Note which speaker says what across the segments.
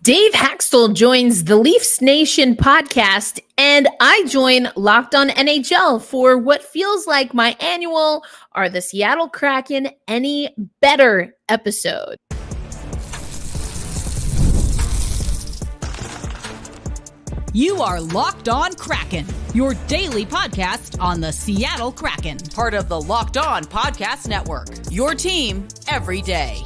Speaker 1: Dave Hakstol joins the Leafs Nation podcast, and I join Locked On NHL for what feels like my annual Are the Seattle Kraken Any Better episode.
Speaker 2: You are Locked On Kraken, your daily podcast on the Seattle Kraken.
Speaker 3: Part of the Locked On Podcast Network, your team every day.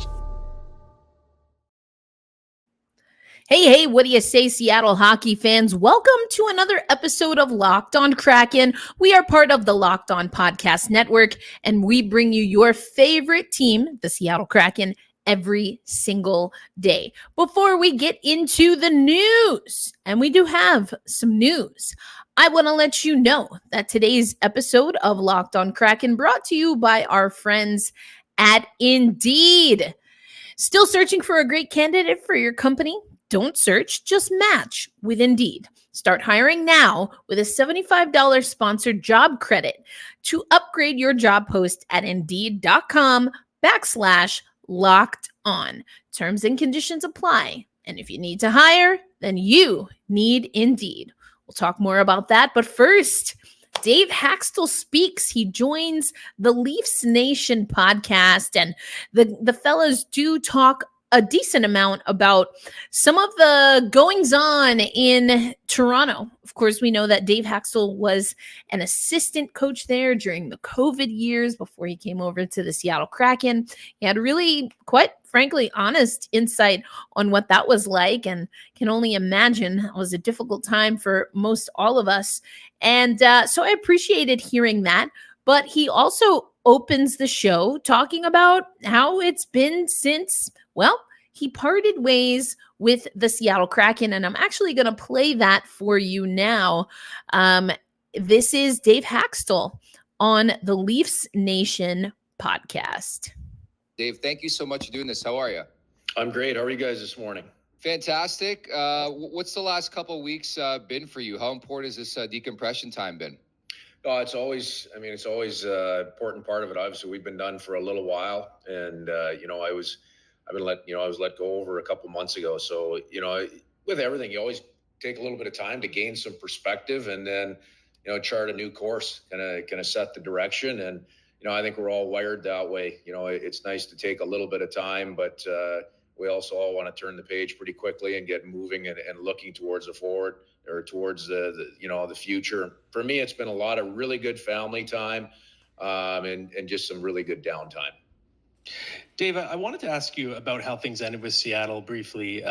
Speaker 1: Hey, what do you say, Seattle hockey fans? Welcome to another episode of Locked On Kraken. We are part of the Locked On Podcast Network, and we bring you your favorite team, the Seattle Kraken, every single day. Before we get into the news, and we do have some news, I want to let you know that today's episode of Locked On Kraken brought to you by our friends at Indeed. Still searching for a great candidate for your company? Don't search, just match with Indeed. Start hiring now with a $75 sponsored job credit to upgrade your job post at Indeed.com/locked on. Terms and conditions apply. And if you need to hire, then you need Indeed. We'll talk more about that. But first, Dave Hakstol speaks. He joins the Leafs Nation podcast, and the fellas do talk a decent amount about some of the goings-on in Toronto. Of course, we know that Dave Hakstol was an assistant coach there during the COVID years before he came over to the Seattle Kraken. He had really, quite frankly, honest insight on what that was like, and can only imagine it was a difficult time for most all of us. And so I appreciated hearing that. But he also opens the show talking about how it's been since, well, he parted ways with the Seattle Kraken, and I'm actually going to play that for you now. This is Dave Hakstol on the Leafs Nation podcast.
Speaker 4: Dave, thank you so much for doing this. How are you?
Speaker 5: I'm great. How are you guys this morning?
Speaker 4: Fantastic. What's the last couple of weeks been for you? How important has this decompression time been?
Speaker 5: It's always an important part of it. Obviously, we've been done for a little while, and I was let go over a couple months ago. So, with everything, you always take a little bit of time to gain some perspective, and then, chart a new course, kind of set the direction. And, I think we're all wired that way. It's nice to take a little bit of time, but we also all want to turn the page pretty quickly and get moving and looking towards the forward, or towards the future. For me, it's been a lot of really good family time, and just some really good downtime.
Speaker 6: Dave, I wanted to ask you about how things ended with Seattle briefly,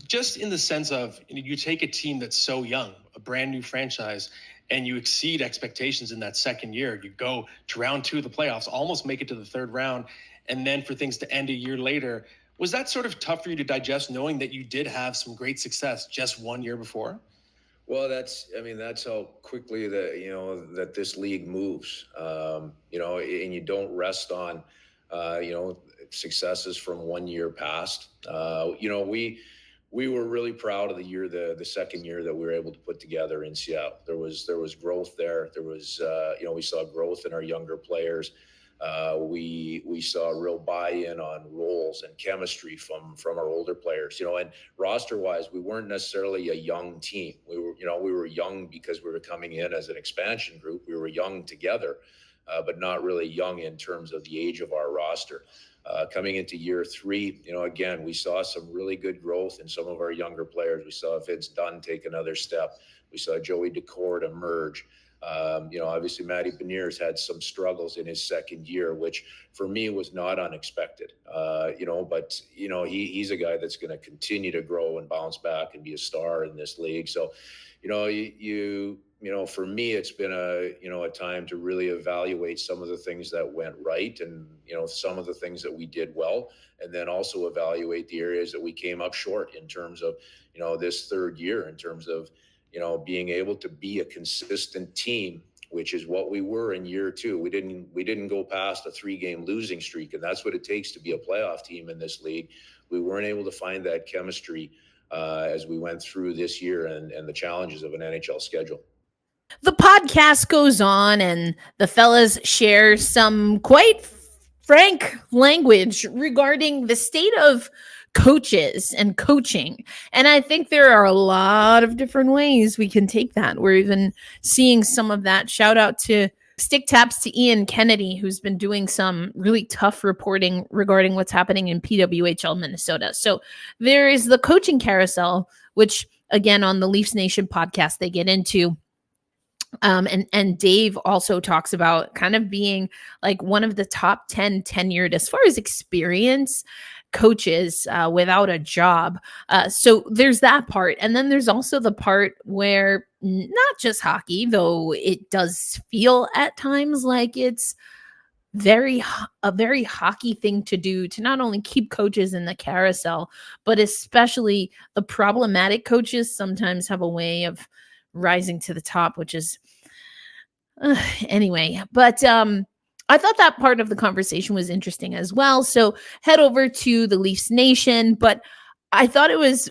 Speaker 6: just in the sense of you take a team that's so young, a brand new franchise, and you exceed expectations in that second year. You go to round 2 of the playoffs, almost make it to the third round, and then for things to end a year later. Was that sort of tough for you to digest, knowing that you did have some great success just 1 year before?
Speaker 5: Well, that's how quickly that this league moves, and you don't rest on, successes from 1 year past. We were really proud of the second year that we were able to put together in Seattle. There was growth there. There was, we saw growth in our younger players. We saw a real buy-in on roles and chemistry from our older players, and roster-wise, we weren't necessarily a young team. We were young because we were coming in as an expansion group. We were young together, but not really young in terms of the age of our roster. Coming into year 3, again, we saw some really good growth in some of our younger players. We saw Vince Dunn take another step. We saw Joey Decord emerge. Obviously Matty Beniers had some struggles in his second year, which for me was not unexpected. But he's a guy that's going to continue to grow and bounce back and be a star in this league. So, for me, it's been a time to really evaluate some of the things that went right, and, some of the things that we did well, and then also evaluate the areas that we came up short in terms of, this third year, in terms of, being able to be a consistent team, which is what we were in year 2. We didn't go past a 3-game losing streak, and that's what it takes to be a playoff team in this league. We weren't able to find that chemistry as we went through this year and the challenges of an NHL schedule.
Speaker 1: The podcast goes on, and the fellas share some quite frank language regarding the state of coaches and coaching. And I think there are a lot of different ways we can take that. We're even seeing some of that. Shout out to Stick Taps to Ian Kennedy, who's been doing some really tough reporting regarding what's happening in PWHL Minnesota. So there is the coaching carousel, which again on the Leafs Nation podcast they get into. And Dave also talks about kind of being like one of the top 10 tenured as far as experience coaches without a job. So there's that part. And then there's also the part where not just hockey, though it does feel at times like it's a very hockey thing to do, to not only keep coaches in the carousel, but especially the problematic coaches sometimes have a way of rising to the top, which is anyway. But I thought that part of the conversation was interesting as well. So head over to the Leafs Nation. But I thought it was,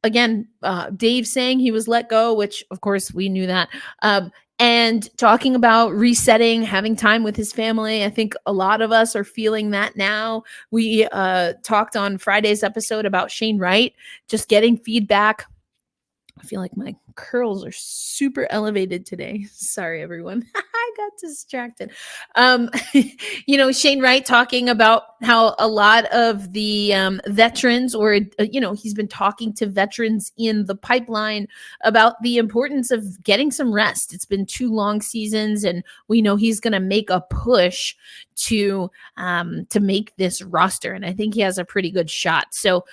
Speaker 1: again, Dave saying he was let go, which of course we knew that. And talking about resetting, having time with his family. I think a lot of us are feeling that now. We talked on Friday's episode about Shane Wright, just getting feedback. I feel like my curls are super elevated today. Sorry, everyone. I got distracted. Shane Wright talking about how a lot of the veterans, or, he's been talking to veterans in the pipeline about the importance of getting some rest. It's been 2 long seasons, and we know he's going to make a push to make this roster. And I think he has a pretty good shot. So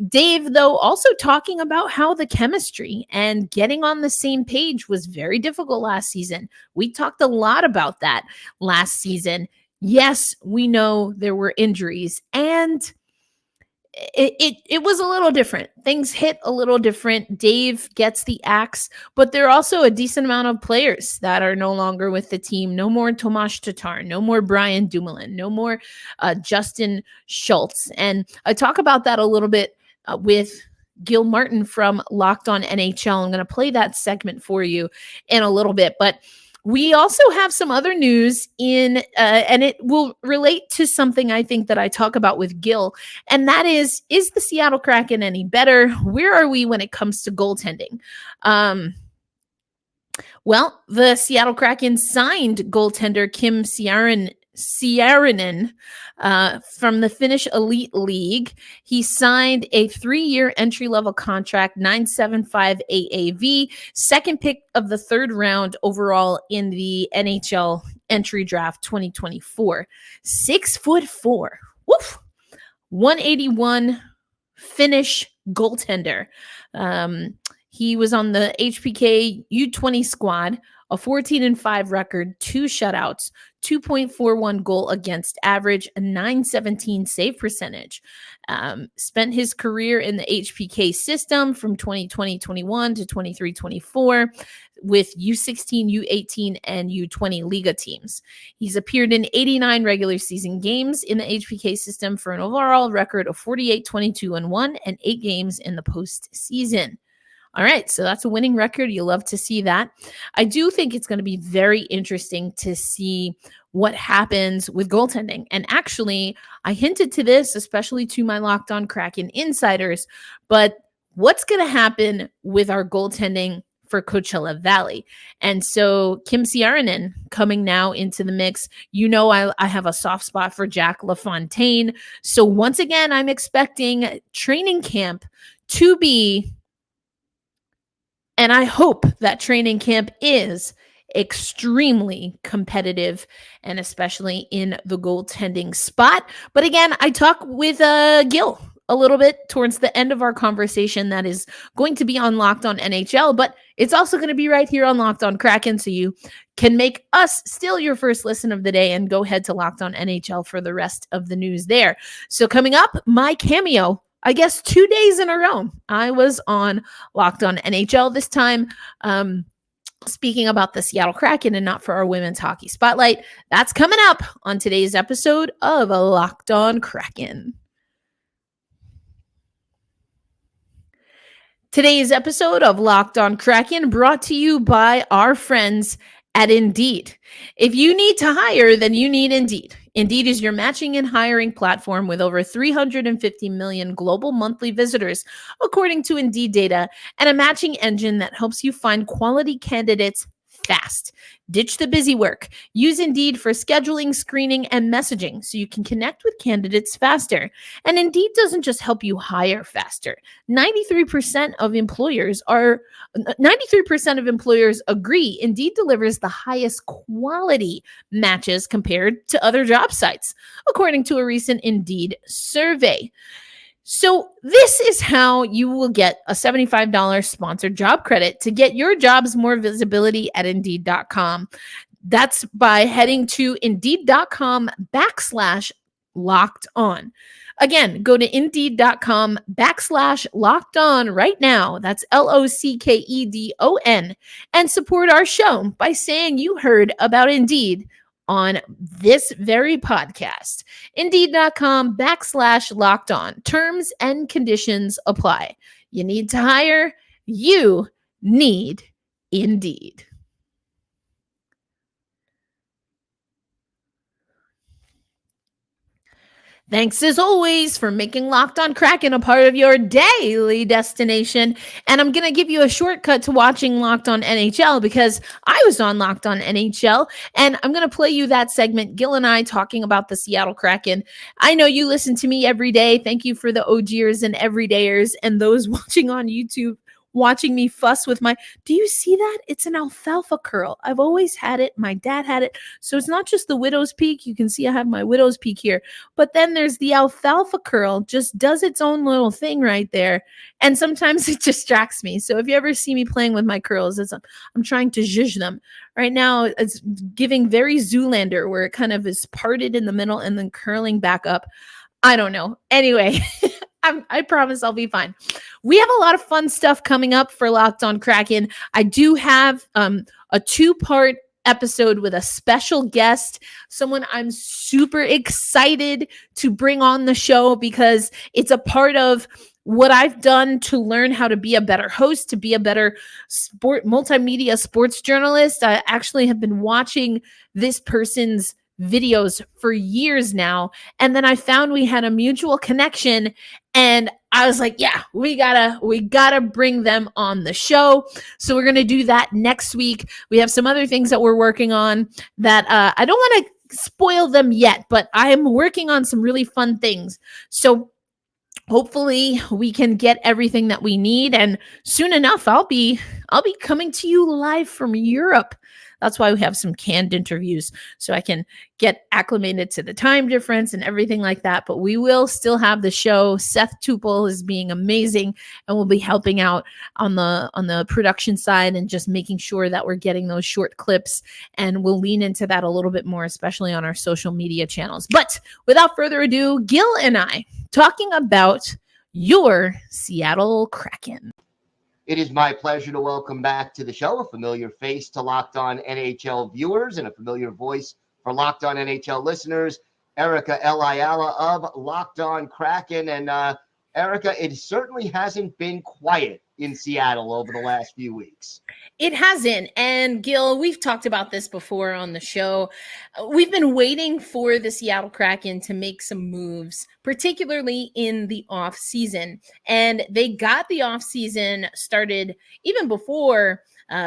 Speaker 1: Dave, though, also talking about how the chemistry and getting on the same page was very difficult last season. We talked a lot about that last season. Yes, we know there were injuries, and it was a little different. Things hit a little different. Dave gets the axe, but there are also a decent amount of players that are no longer with the team. No more Tomas Tatar, no more Brian Dumoulin, no more Justin Schultz. And I talk about that a little bit with Gil Martin from Locked On NHL. I'm going to play that segment for you in a little bit, but we also have some other news and it will relate to something I think that I talk about with Gil, and that is the Seattle Kraken any better? Where are we when it comes to goaltending? Well, the Seattle Kraken signed goaltender Kim Saarinen from the Finnish Elite League. He signed a 3-year entry-level contract, $975 AAV, second pick of the 3rd round overall in the NHL entry draft 2024. 6'4", woof, 181 Finnish goaltender. He was on the HPK U20 squad, a 14-5 record, 2 shutouts, 2.41 goal against average, a .917 save percentage. Spent his career in the HPK system from 2020-21 to 23-24 with U16, U18, and U20 Liga teams. He's appeared in 89 regular season games in the HPK system for an overall record of 48, 22-1, and 8 games in the postseason. All right, so that's a winning record. You love to see that. I do think it's going to be very interesting to see what happens with goaltending. And actually, I hinted to this, especially to my Locked On Kraken insiders, but what's going to happen with our goaltending for Coachella Valley? And so Kim Saarinen coming now into the mix. I have a soft spot for Jack LaFontaine. So once again, I'm expecting training camp to be, and I hope that training camp is extremely competitive, and especially in the goaltending spot. But again, I talk with Gil a little bit towards the end of our conversation that is going to be on Locked On NHL, but it's also going to be right here on Locked On Kraken, so you can make us still your first listen of the day and go head to Locked On NHL for the rest of the news there. So coming up, my cameo, I guess 2 days in a row, I was on Locked On NHL this time, speaking about the Seattle Kraken and not for our women's hockey spotlight. That's coming up on today's episode of Locked On Kraken. Today's episode of Locked On Kraken brought to you by our friends at Indeed. If you need to hire, then you need Indeed. Indeed is your matching and hiring platform with over 350 million global monthly visitors, according to Indeed data, and a matching engine that helps you find quality candidates fast. Ditch the busy work. Use Indeed for scheduling, screening, and messaging so you can connect with candidates faster. And Indeed doesn't just help you hire faster. 93% of employers agree Indeed delivers the highest quality matches compared to other job sites, according to a recent Indeed survey. So this is how you will get a $75 sponsored job credit to get your jobs more visibility at Indeed.com. That's by heading to Indeed.com/locked on. Again, go to Indeed.com/locked on right now. That's LOCKEDON, and support our show by saying you heard about Indeed on this very podcast. Indeed.com/locked on. Terms and conditions apply. You need to hire, you need Indeed. Thanks as always for making Locked On Kraken a part of your daily destination. And I'm going to give you a shortcut to watching Locked On NHL because I was on Locked On NHL, and I'm going to play you that segment, Gil and I talking about the Seattle Kraken. I know you listen to me every day. Thank you for the OGers and everydayers and those watching on YouTube, watching me fuss with do you see that? It's an alfalfa curl. I've always had it. My dad had it. So it's not just the widow's peak. You can see I have my widow's peak here, but then there's the alfalfa curl, just does its own little thing right there. And sometimes it distracts me. So if you ever see me playing with my curls, I'm trying to zhuzh them. Right now, it's giving very Zoolander, where it kind of is parted in the middle and then curling back up. I don't know. Anyway, I promise I'll be fine. We have a lot of fun stuff coming up for Locked On Kraken. I do have a 2-part episode with a special guest, someone I'm super excited to bring on the show because it's a part of what I've done to learn how to be a better host, to be a better multimedia sports journalist. I actually have been watching this person's videos for years now, and then I found we had a mutual connection, and I was like, yeah, we gotta bring them on the show. So we're gonna do that next week. We have some other things that we're working on that I don't want to spoil them yet, but I am working on some really fun things. So hopefully we can get everything that we need, and soon enough I'll be coming to you live from Europe. That's why we have some canned interviews, so I can get acclimated to the time difference and everything like that. But we will still have the show. Seth Tupel is being amazing and will be helping out on the production side and just making sure that we're getting those short clips. And we'll lean into that a little bit more, especially on our social media channels. But without further ado, Gil and I talking about your Seattle Kraken.
Speaker 7: It is my pleasure to welcome back to the show a familiar face to Locked On NHL viewers and a familiar voice for Locked On NHL listeners, Erica Ayala of Locked On Kraken. And Erica, it certainly hasn't been quiet in Seattle over the last few weeks.
Speaker 1: It hasn't. And Gil, we've talked about this before on the show. We've been waiting for the Seattle Kraken to make some moves, particularly in the off season. And they got the off season started even before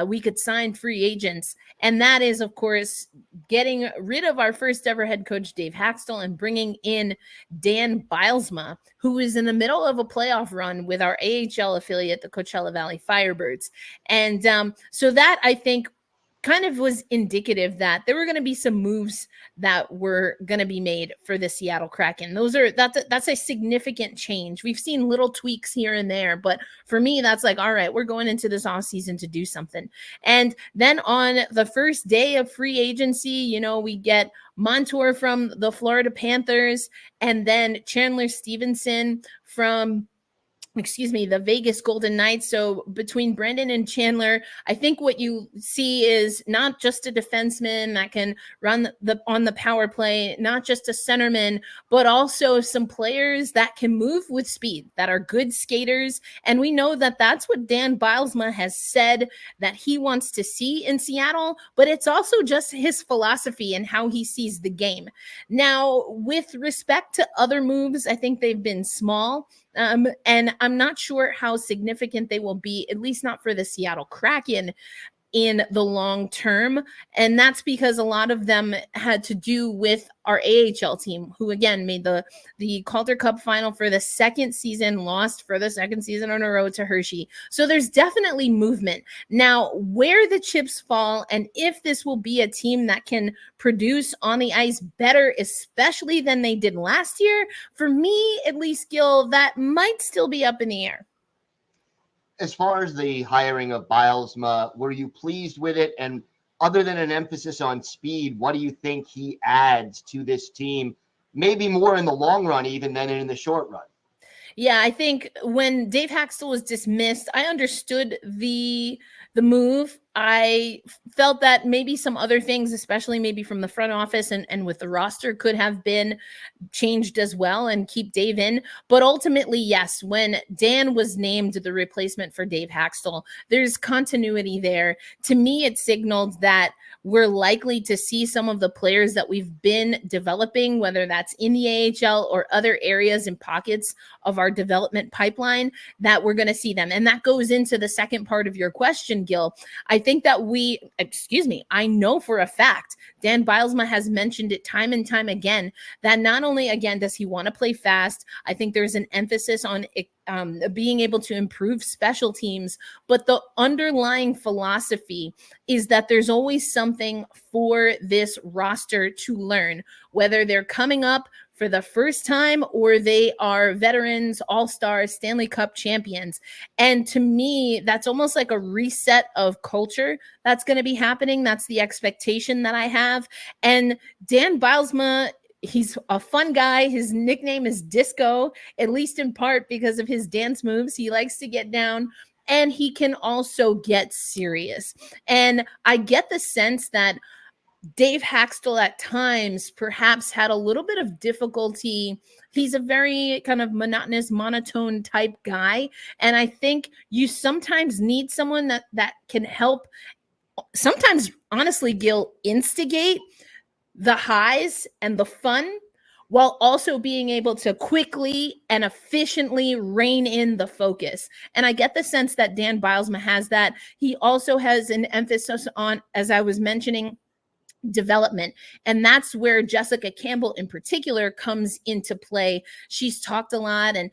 Speaker 1: we could sign free agents. And that is, of course, getting rid of our first ever head coach, Dave Hakstol, and bringing in Dan Bylsma, who is in the middle of a playoff run with our AHL affiliate, the Coachella Valley Firebirds. And so that, I think, kind of was indicative that there were going to be some moves that were going to be made for the Seattle Kraken. That's a significant change. We've seen little tweaks here and there, but for me, that's like, all right, we're going into this offseason to do something. And then on the first day of free agency, we get Montour from the Florida Panthers, and then Chandler Stevenson from the Vegas Golden Knights. So between Brendan and Chandler, I think what you see is not just a defenseman that can run on the power play, not just a centerman, but also some players that can move with speed, that are good skaters. And we know that that's what Dan Bylsma has said that he wants to see in Seattle, but it's also just his philosophy and how he sees the game. Now, with respect to other moves, I think they've been small. And I'm not sure how significant they will be, at least not for the Seattle Kraken in the long term. And that's because a lot of them had to do with our AHL team, who again made the Calder Cup final for the second season, lost for the second season in a row to Hershey. So there's definitely movement. Now, where the chips fall and if this will be a team that can produce on the ice better, especially than they did last year, for me, at least, Gil, that might still be up in the air.
Speaker 7: As far as the hiring of Bylsma, were you pleased with it? And other than an emphasis on speed, what do you think he adds to this team? Maybe more in the long run even than in the short run.
Speaker 1: Yeah, I think when Dave Hakstol was dismissed, I understood the move. I felt that maybe some other things, especially maybe from the front office and with the roster, could have been changed as well and keep Dave in. But ultimately, yes, when Dan was named the replacement for Dave Hakstol, there's continuity there. To me, it signaled that we're likely to see some of the players that we've been developing, whether that's in the AHL or other areas and pockets of our development pipeline, that we're going to see them. And that goes into the second part of your question, Gil. I think that I know for a fact, Dan Bylsma has mentioned it time and time again, that not only, again, does he want to play fast, I think there's an emphasis on being able to improve special teams, but the underlying philosophy is that there's always something for this roster to learn, whether they're coming up for the first time or they are veterans, all-stars, Stanley Cup champions. And to me, that's almost like a reset of culture that's going to be happening. That's the expectation that I have. And Dan Bylsma, he's a fun guy. His nickname is Disco, at least in part because of his dance moves. He likes to get down, and he can also get serious. And I get the sense that Dave Hakstol at times perhaps had a little bit of difficulty. He's a very kind of monotonous, monotone type guy. And I think you sometimes need someone that can help, sometimes, honestly, Gil, instigate the highs and the fun while also being able to quickly and efficiently rein in the focus. And I get the sense that Dan Bylsma has that. He also has an emphasis on, as I was mentioning, development. And that's where Jessica Campbell in particular comes into play. She's talked a lot, and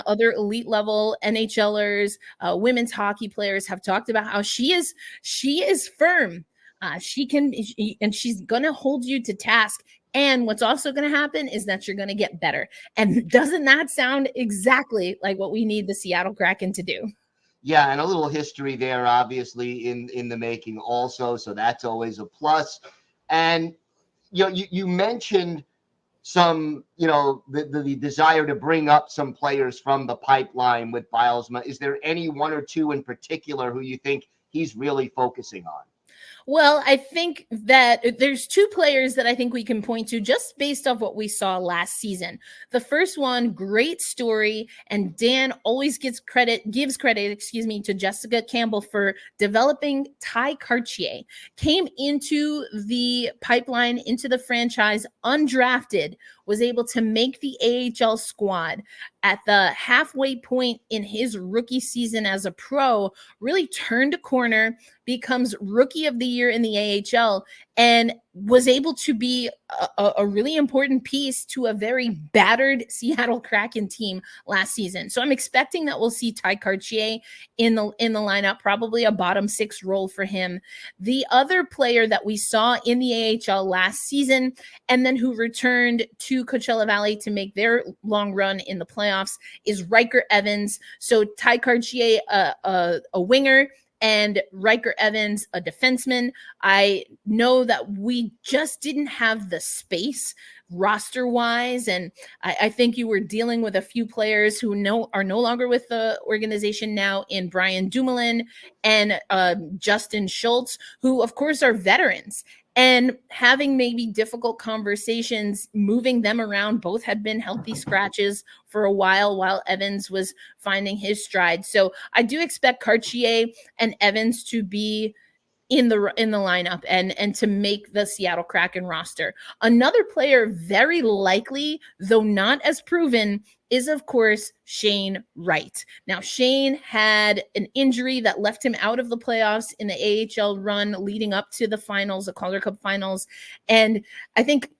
Speaker 1: other elite level NHLers, women's hockey players have talked about how she is firm. And she's going to hold you to task. And what's also going to happen is that you're going to get better. And doesn't that sound exactly like what we need the Seattle Kraken to do?
Speaker 7: Yeah, and a little history there, obviously, in the making also. So that's always a plus. And you mentioned some, the desire to bring up some players from the pipeline with Bylsma. Is there any one or two in particular who you think he's really focusing on?
Speaker 1: Well, I think that there's two players that I think we can point to just based off what we saw last season. The first one, great story, and Dan always gives credit, to Jessica Campbell for developing Ty Cartier. Came into the pipeline, into the franchise undrafted, was able to make the AHL squad at the halfway point in his rookie season as a pro, really turned a corner, becomes rookie of the year in the AHL, and was able to be a really important piece to a very battered Seattle Kraken team last season. So I'm expecting that we'll see Ty Cartier in the lineup, probably a bottom six role for him. The other player that we saw in the AHL last season, and then who returned to Coachella Valley to make their long run in the playoffs, is Riker Evans. So Ty Cartier, a winger, and Riker Evans, a defenseman. I know that we just didn't have the space roster-wise, and I think you were dealing with a few players who are no longer with the organization now in Brian Dumoulin and Justin Schultz, who, of course, are veterans. And having maybe difficult conversations, moving them around. Both had been healthy scratches for a while Evans was finding his stride. So I do expect Cartier and Evans to be in the lineup and to make the Seattle Kraken roster. Another player very likely, though not as proven, is of course Shane Wright. Now, Shane had an injury that left him out of the playoffs in the AHL run leading up to the finals, the Calder Cup finals. And I think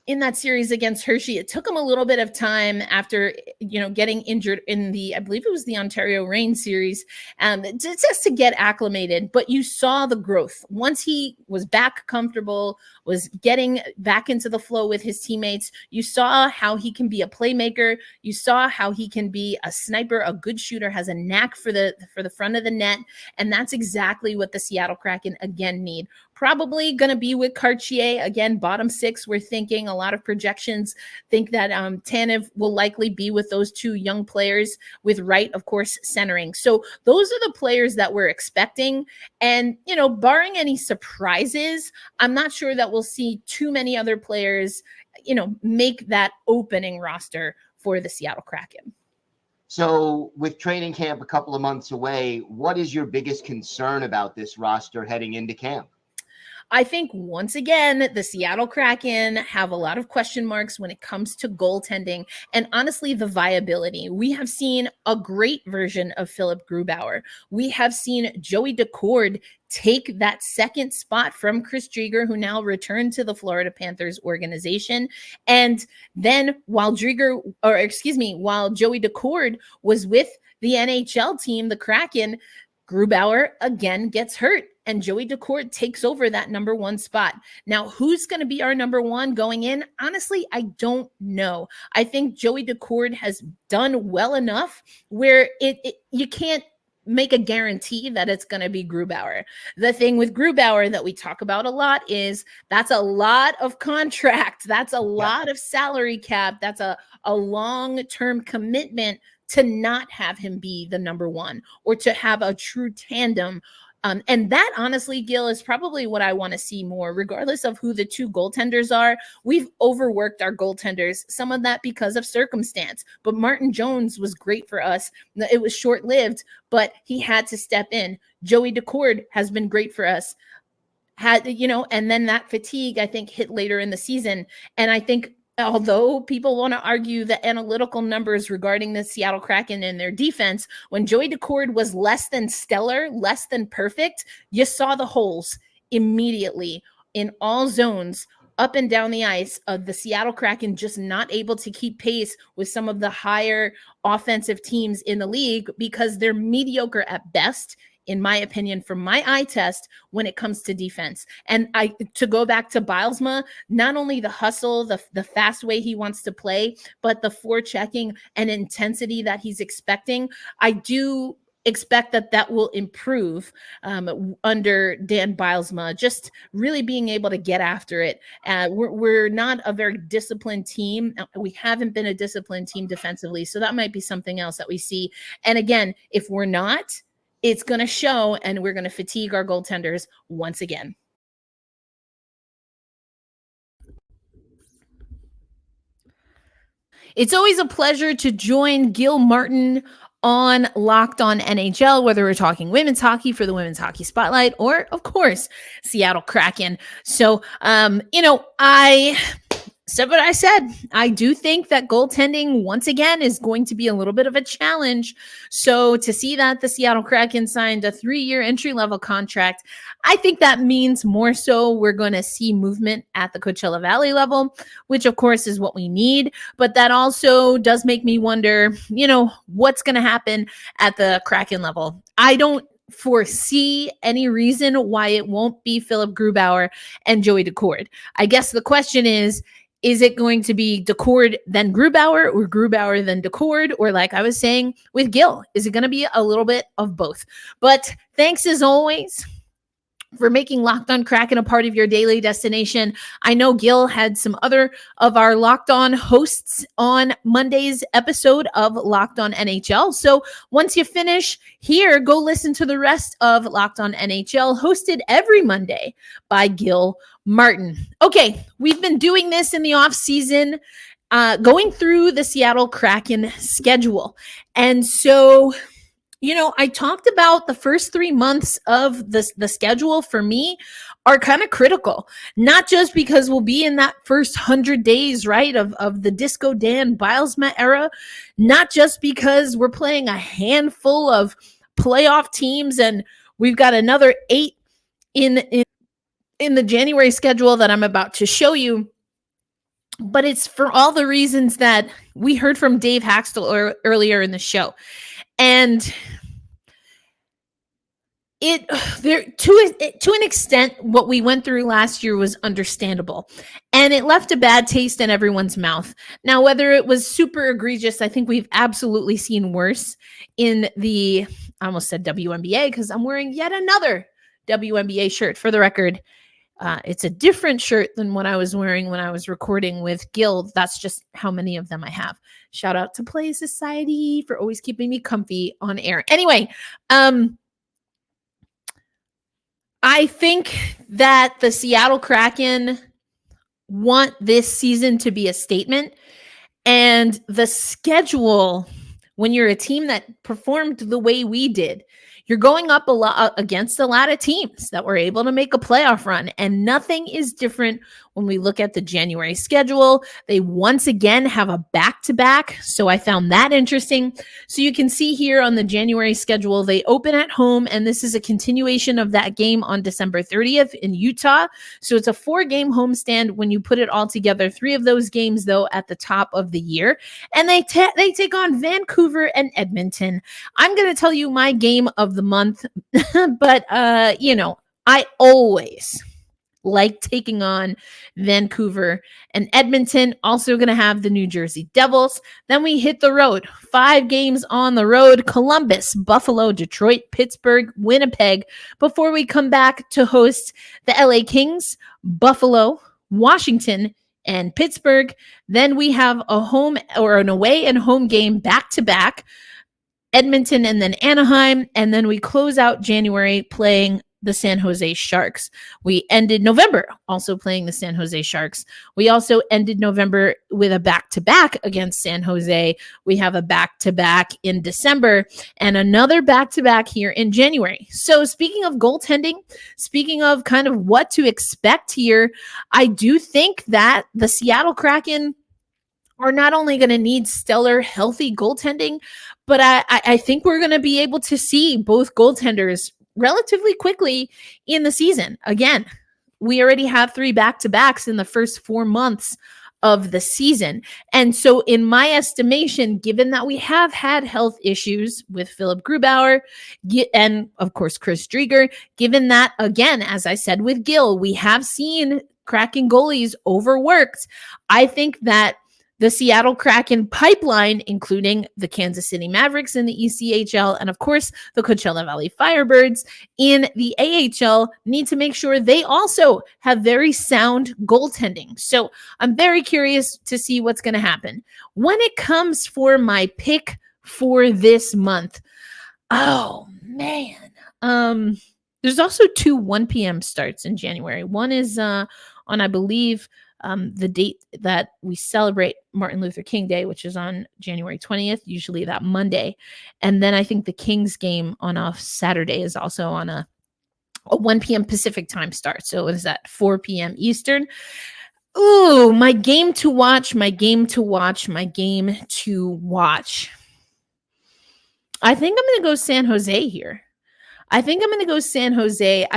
Speaker 1: in that series against Hershey, it took him a little bit of time after, getting injured in I believe it was the Ontario Reign series, just to get acclimated. But you saw the growth once he was back comfortable, was getting back into the flow with his teammates. You saw how he can be a playmaker. You saw how he can be a sniper, a good shooter, has a knack for the front of the net. And that's exactly what the Seattle Kraken again need. Probably going to be with Cartier again, bottom six. We're thinking a lot of projections think that Tanev will likely be with those two young players, with Wright, of course, centering. So those are the players that we're expecting. And, barring any surprises, I'm not sure that we'll see too many other players, make that opening roster for the Seattle Kraken.
Speaker 7: So with training camp a couple of months away, what is your biggest concern about this roster heading into camp?
Speaker 1: I think once again, the Seattle Kraken have a lot of question marks when it comes to goaltending and honestly, the viability. We have seen a great version of Philip Grubauer. We have seen Joey Daccord take that second spot from Chris Driedger, who now returned to the Florida Panthers organization. And then while Joey Daccord was with the NHL team, the Kraken, Grubauer again gets hurt and Joey Daccord takes over that number one spot. Now, who's going to be our number one going in? Honestly, I don't know. I think Joey Daccord has done well enough where you can't make a guarantee that it's going to be Grubauer. The thing with Grubauer that we talk about a lot is that's a lot of contract. That's a lot of salary cap. That's a long-term commitment to not have him be the number one or to have a true tandem. And that honestly, Gil, is probably what I want to see more, regardless of who the two goaltenders are. We've overworked our goaltenders, some of that because of circumstance. But Martin Jones was great for us. It was short-lived, but he had to step in. Joey Daccord has been great for us. And then that fatigue, I think, hit later in the season. And I think although people want to argue the analytical numbers regarding the Seattle Kraken and their defense, when Joey Daccord was less than stellar, less than perfect, you saw the holes immediately in all zones up and down the ice of the Seattle Kraken, just not able to keep pace with some of the higher offensive teams in the league because they're mediocre at best, in my opinion, from my eye test when it comes to defense. And to go back to Bylsma, not only the hustle, the fast way he wants to play, but the forechecking and intensity that he's expecting, I do expect that will improve under Dan Bylsma, just really being able to get after it. We're not a very disciplined team. We haven't been a disciplined team defensively, so that might be something else that we see. And again, if we're not, it's going to show, and we're going to fatigue our goaltenders once again. It's always a pleasure to join Gil Martin on Locked On NHL, whether we're talking women's hockey for the Women's Hockey Spotlight or, of course, Seattle Kraken. So, I said what I said. I do think that goaltending, once again, is going to be a little bit of a challenge. So to see that the Seattle Kraken signed a 3-year entry-level contract, I think that means more so we're going to see movement at the Coachella Valley level, which, of course, is what we need. But that also does make me wonder, what's going to happen at the Kraken level. I don't foresee any reason why it won't be Philip Grubauer and Joey Daccord. I guess the question is Is it going to be Decord then Grubauer, or Grubauer then Decord? Or like I was saying with Gil, is it going to be a little bit of both? But thanks as always for making Locked On Kraken a part of your daily destination. I know Gil had some other of our Locked On hosts on Monday's episode of Locked On NHL. So once you finish here, go listen to the rest of Locked On NHL, hosted every Monday by Gil Martin. Okay, we've been doing this in the off season, going through the Seattle Kraken schedule. And so, I talked about the first 3 months of the schedule for me are kind of critical, not just because we'll be in that first 100 days, right, of the Disco Dan Bylsma era, not just because we're playing a handful of playoff teams and we've got another 8 in the January schedule that I'm about to show you, but it's for all the reasons that we heard from Dave Hakstol earlier in the show. And to an extent, what we went through last year was understandable, and it left a bad taste in everyone's mouth. Now, whether it was super egregious, I think we've absolutely seen worse in I almost said WNBA because I'm wearing yet another WNBA shirt. For the record, it's a different shirt than what I was wearing when I was recording with Gil. That's just how many of them I have. Shout out to Play Society for always keeping me comfy on air. Anyway, I think that the Seattle Kraken want this season to be a statement, and the schedule, when you're a team that performed the way we did, you're going up a lot against a lot of teams that were able to make a playoff run, and nothing is different when we look at the January schedule. They once again have a back-to-back, so I found that interesting. So you can see here on the January schedule, they open at home, and this is a continuation of that game on December 30th in Utah. So it's a 4-game homestand when you put it all together. 3 of those games, though, at the top of the year. And they take on Vancouver and Edmonton. I'm going to tell you my game of the month, but, I always like taking on Vancouver and Edmonton. Also going to have the New Jersey Devils. Then we hit the road. 5 games on the road: Columbus, Buffalo, Detroit, Pittsburgh, Winnipeg, before we come back to host the LA Kings, Buffalo, Washington, and Pittsburgh. Then we have a home or an away and home game back-to-back, Edmonton and then Anaheim. And then we close out January playing the San Jose Sharks. We ended November also playing the San Jose Sharks. We also ended November with a back-to-back against San Jose. We have a back-to-back in December and another back-to-back here in January. So speaking of goaltending, speaking of kind of what to expect here, I do think that the Seattle Kraken are not only going to need stellar, healthy goaltending, but I think we're going to be able to see both goaltenders relatively quickly in the season. Again, we already have 3 back-to-backs in the first 4 months of the season. And so in my estimation, given that we have had health issues with Philip Grubauer and of course Chris Drieger, given that, again, as I said with Gil, we have seen Kraken goalies overworked, I think that the Seattle Kraken pipeline, including the Kansas City Mavericks in the ECHL and, of course, the Coachella Valley Firebirds in the AHL, need to make sure they also have very sound goaltending. So I'm very curious to see what's going to happen. When it comes for my pick for this month, oh, man. There's also 2 1 p.m. starts in January. One is on, I believe, the date that we celebrate Martin Luther King Day, which is on January 20th, usually that Monday. And then I think the Kings game on a Saturday is also on a 1 p.m. Pacific time start. So it is at 4 p.m. Eastern. Ooh, my game to watch. I think I'm going to go San Jose here. I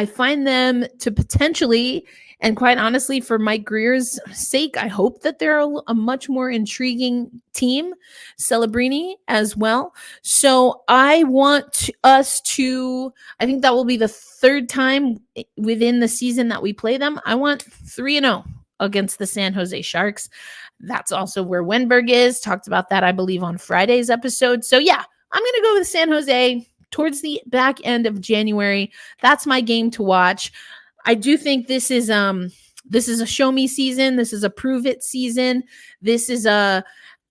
Speaker 1: find them to potentially, and quite honestly, for Mike Greer's sake, I hope that they're a much more intriguing team. Celebrini as well. So I want us to, I think that will be the 3rd time within the season that we play them. I want 3-0. against the San Jose Sharks. That's also where Wenberg is. Talked about that, I believe, on Friday's episode. So yeah, I'm going to go with San Jose towards the back end of January. That's my game to watch. I do think this is a show me season. This is a prove it season. This is a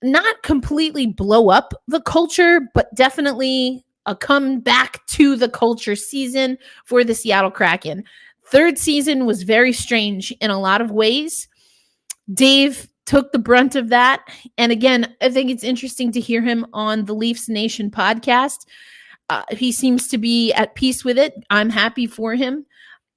Speaker 1: not completely blow up the culture, but definitely a come back to the culture season for the Seattle Kraken. Third season was very strange in a lot of ways. Dave took the brunt of that. And again, I think it's interesting to hear him on the Leafs Nation podcast. He seems to be at peace with it. I'm happy for him.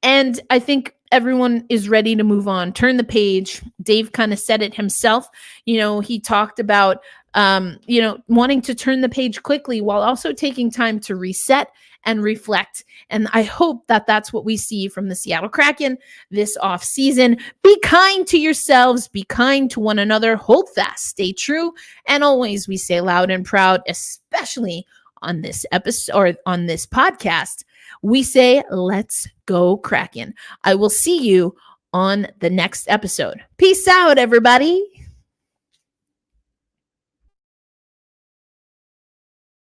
Speaker 1: And I think everyone is ready to move on, turn the page. Dave kind of said it himself. He talked about, wanting to turn the page quickly while also taking time to reset and reflect. And I hope that that's what we see from the Seattle Kraken this offseason. Be kind to yourselves, be kind to one another, hold fast, stay true. And always we say loud and proud, especially on this episode or on this podcast, we say, let's go Kraken. I will see you on the next episode. Peace out, everybody.